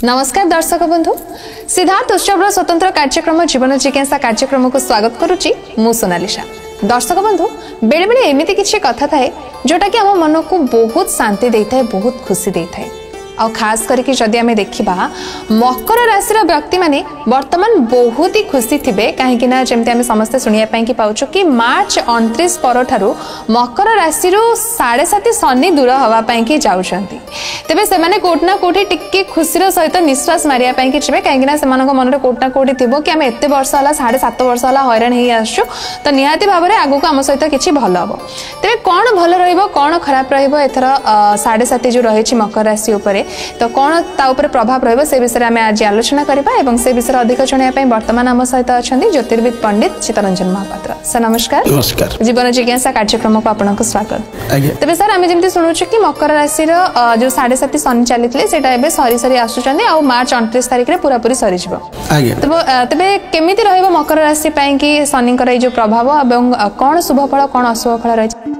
नमस्कार दर्शक बंधु सिद्धार्थ उत्सव स्वतंत्र कार्यक्रम जीवन जिज्ञासा कार्यक्रम को स्वागत करुच्ची मु सोनालिशा। दर्शक बंधु बेले बेले एमिति किछि कथा थाए जोटा कि हम मन को बहुत शांति देता है, बहुत खुशी देता है। और खास करके जदि आमे देखिबा मकर राशि व्यक्ति माने वर्तमान बहुत ही खुशी थिबे काहेकि ना जेमते आमे समस्त सुनिया पई कि पाउछु कि मार्च 29 पर ठारू मकर राशि रो 7.5 शनि दूर हवा पई कि जाउछंती। तेबे से माने कोट ना कोठी टिक्के खुशी रो सहित निश्वास मारिया पई कि छिबे काहेकि ना से मानको मन रे कोट ना कोठी थिबो कि आमे एते वर्ष होला 7.5 वर्ष होला हैरान हेई आछू तो निहाती भाबरे आगु को आम सहित किछि भलो हबो। तेबे कोन भलो रहइबो कोन खराब रहइबो एथरा 7.5 जो रहिछि मकर राशि उपरे तो कौन ता ऊपर प्रभाव रहिबो से विषय में आज आलोचना करबा एवं से विषय अधिक जणिया पई वर्तमान आम सहित अछंती ज्योतिर्विद पंडित चित्तरंजन महापात्र। सर नमस्कार। नमस्कार। जीवन जिज्ञासा कार्यक्रम को आपनको स्वागत। तबे सर आमे जेमति सुनुछु कि मकर राशि रो जो 7.5 शनि चलितले सेटा एबे सरी सरी आसुचंदी आ मार्च 29 तारिख रे पूरा पूरी सरी जिवो। तबे केमिति रहइबो मकर राशि पई कि शनि कर जो प्रभाव एवं कोन शुभ फल कोन अशुभ फल रहै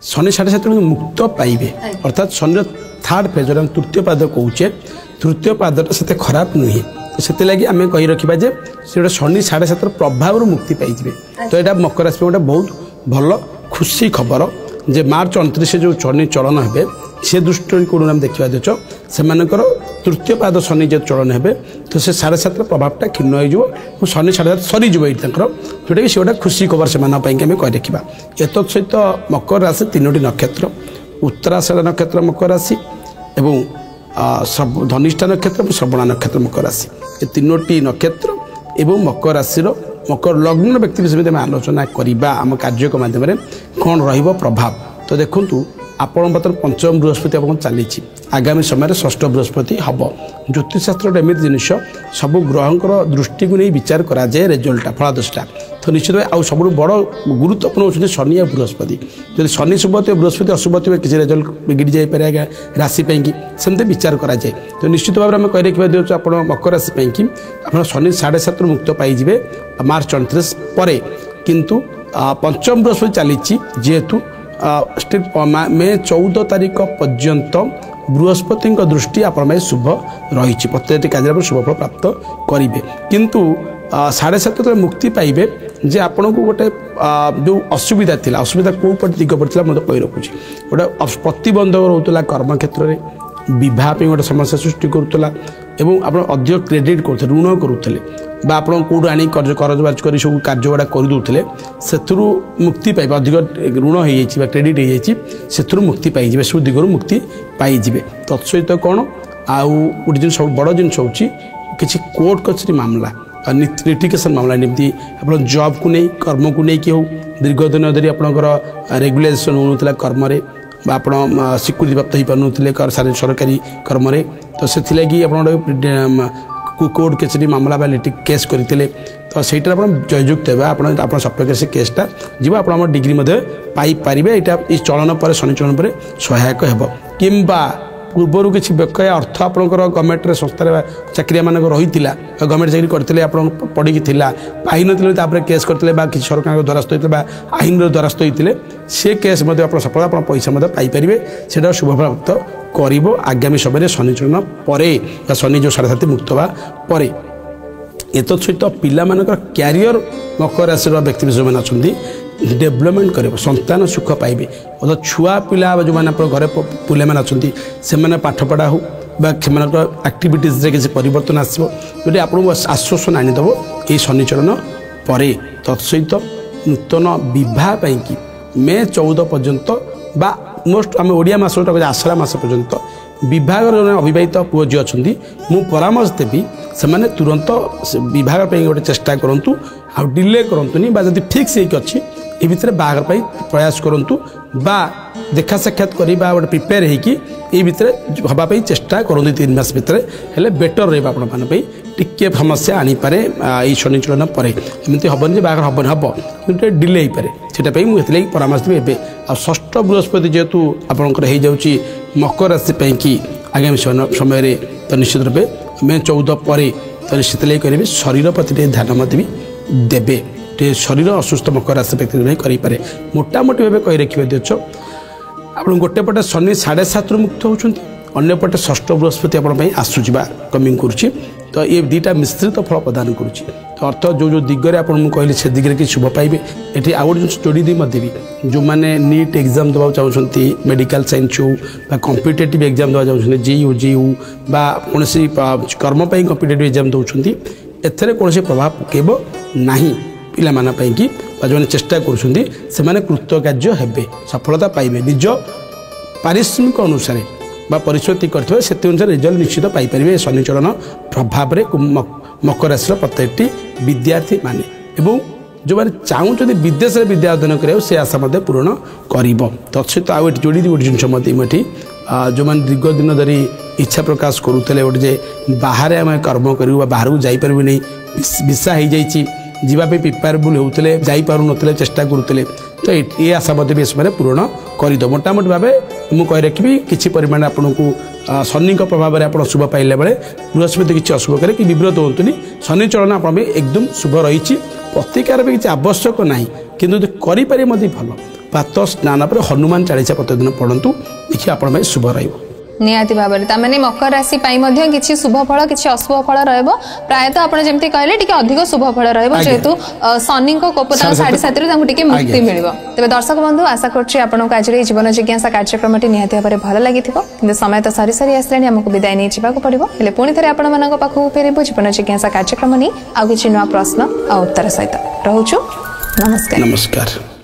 शनि 7.5 मुक्त पाइबे अर्थात शनि थर्ड फेज तृतीय पाद कौचे तृतीय पाद से खराब नुहे तो से लगी आम कही रखा जे शनि 7.5 प्रभाव मुक्ति पाइबे। तो यहाँ मकर राशि गोटे बहुत भल खुशी खबर जे मार्च 29 जो शनि चलन हे से दृष्टि कोण आम देखा देच से तृतीय पाद शनि जो चलन हे तो से 7.5 प्रभावटा क्षीण हो शनि 7.5 सरीज जोटा कि से गोटे खुशी खबर से आम कही रखा। एत सहित मकर राशि 3टी नक्षत्र उत्तराषाढ़ नक्षत्र मकर राशि एवं धनिष्ठा नक्षत्र श्रवणा नक्षत्र मकर राशि ये 3टी नक्षत्र एवं मकर राशि मकर लग्न व्यक्ति विषय में आलोचना करवा आम कार्य माध्यम कौन रहिबो प्रभाव। तो देखंतु आपण बर्तमान पंचम बृहस्पति आप चली आगामी समय षष्ठ बृहस्पति हम ज्योतिष शास्त्र एमती जिनिस सब ग्रहंकर दृष्टि को नहीं विचार करा जाए रिजल्टा फलादशटा तो निश्चित भाव आउ सब बड़ गुरुत्वपूर्ण होती शनि और बृहस्पति जब शनि शुभ थे बृहस्पति अशुभ थे किसी रिजल्ट बिगड़ी जाए राशि की सेमती विचार करा जाए। तो निश्चित भाव में कही रखा दिवस आप मकर राशि कि आप शनि 7.5 मुक्त पाइबे मार्च 29 पर किंतु पंचम बृहस्पति चली जेहेतु मे 14 तारीख पर्यंत बृहस्पति दृष्टि आप शुभ रही प्रत्येक कार्य शुभ फल प्राप्त करेंगे किंतु 7.5 मुक्ति पाइबे जे आपन को गोटे जो असुविधा थिला असुविधा को दिग पड़ता मतलब कही रखुच्छी गोटे प्रतिबंधक रोला कर्म क्षेत्र में विवाह गोटे समस्या सृष्टि करूला एवं आप अधिक क्रेडिट करते ऋण करुले बा आप कौट आनी करजबाज कर सब कार्य गुड़ा करदे से मुक्ति पाइबे अधिक ऋण हो क्रेडिट हो मुक्ति पाइबे सब दिगरू मुक्ति पाइबे। तत्सहित कौन आउ गोटे जिन सब बड़ जिन हूँ किसी कोर्ट कचेरी मामला लिटिगेशन मामला निमती आप जॉब को नहीं कर्म को नहीं कि हो दीर्घ दिन धरी आपंकर रेगुलेशन होता कर्म आप स्वीकृति प्राप्त हो पारे सरकारी कर्म तो से आप कोर्ट कचेरी मामला लिटिग केस करते तो सहीटा आप जययुक्त आप सपेक्ष से केसटा जी आप डिग्री पाइपर यहाँ चलन पर शनि चलन पर सहायक हो कि पूर्वर किसी बकया अर्थ आपंकर गवर्नमेंट संस्था चाकरिया मान रही गवर्नमेंट चाकरी करते आप पढ़ी पाई ना केस करते किसी सरकार द्वारस्थ होते आईन द्वारस्थ होते से केस सफल आप पैसा पाइपर से शुभ प्राप्त कर आगामी समय शनि चलन पर शनि जो 7.5 मुक्त हवा पर। एत सहित पिला क्यारियर मकर राशि व्यक्ति विशेष मैंने अच्छा डेभलपमेंट कर संतान सुख पाइबे अर्थात छुआ पिला जो मैंने घर पिला मैंने अच्छा से पाठ पढ़ा हो आक्टिविटीज किसी परिवर्तन आसो जो आपको आश्वासन आनीदेव ये शनि चलन पर। तत्सहित नूतन बहुत मे 14 पर्यंत बा मोस्ट आम ओडिया मास आषाढ़ मास पर्यंत विभाग अविवाहित पुओ जी अच्छा मु परामर्श देवी से तुरंत विभाग गोटे चेष्टा करूँ आ डिले करतुनि जब फिक्स अच्छी ये भितर बाहर प्रयास करूँ बा देखा साक्षात कर गोटे प्रिपेयर होगी भितर हाँपाई चेष्टा करूँ 3 मास भितर हेल्ले बेटर रहा टिके समस्या आनीपे ये शनि चलन पर एमती हेनी बाहर हेन हम डिले हो पाए से मुझे परामर्श देवी आ षष्ठ बृहस्पति जेहेतु आपंकर हो जाऊँगी मकर राशि कि आगामी समय तो निश्चित रूपे मे 14 पर तो निश्चित करेंगे शरीर प्रति ध्यान भी देवे शरीर असुस्थ मकर राशि व्यक्ति नहीं करें मोटामोटी भाव कही रखिए देश ଆପଣ ଗୋଟେ ପଟେ ଶନି 7.5 मुक्त होउछंती अन्य पटे षष्ठ बृहस्पति आपण आसूची कमिंग करुच्ची तो ये दुईटा मिश्रित फल प्रदान करुच्ची तो अर्थ जो जो दिगरे आप कहली से दिगरे कि शुभ पाइबे ये आउ गोटे जोड़ी दी भी जो मैंने नीट एग्जाम देवा चाहते मेडिकल साइंस हो कॉम्पिटिटिव एग्जाम देवा चाहते JU कौन कर्म कॉम्पिटिटिव एग्जाम दौरान एथरे कौन प्रभाव पकेब ना पाई कि जो चेष्टा कर कृतकार्य हेबे सफलता पाइबे निज पारिश्रमिक अनुसार परिश्रुति करते से अनुसार रिजल्ट निश्चित पाइपर शनिचरण प्रभाव में मकर राशि प्रत्येकटी विद्यार्थी माने एवं जो मैंने चाहते विदेश में विद्या अध्ययन कर से आशा पूरण कर तत्सहित आउ जोड़ी गोटे जिन जो मैंने दीर्घ दिन धरी इच्छा प्रकाश करुले गोटे जे बाहर आम कर्म करूँ बाहर को जापर नहीं विषा हो जाइए जीवाई प्रिपेरेबल होते जापार ना चेष्टा करुले तो ये आशा भी समय पूरण करद मोटामोटी भाव मुझे कही रखी किसी परिमाण आपन को शनि प्रभाव में आप शुभ पाइला बेले बृहस्पति किसी अशुभ करे कि विव्रत होतुनि शनि चलन आप एकदम शुभ रही प्रतिकार भी किसी आवश्यक ना कि करें भल प्रातः स्नान पर हनुमान 40 प्रतिदिन पढ़ु देखिए आप शुभ रही निहाती भाव में मकर राशि किसी शुभ फल किसी अशुभ फल रहा प्रायतः आप जमी कहले टी अधिक शुभ फल रहा जेहेतु शनि कोप 7.5 मुक्ति मिल तेज दर्शक बंधु आशा करूँ आज जीवन जिज्ञासा कार्यक्रम निहाती भाव भल लगी कि समय तो सरी सरी आसला आमको विदाय नहीं जावाक पड़ो हेल्ले पुणी थे आपण पाखक फेरबू जीवन जिज्ञासा कार्यक्रम नहीं आउ कि नुआ प्रश्न आ उत्तर सहित रोचु नमस्कार।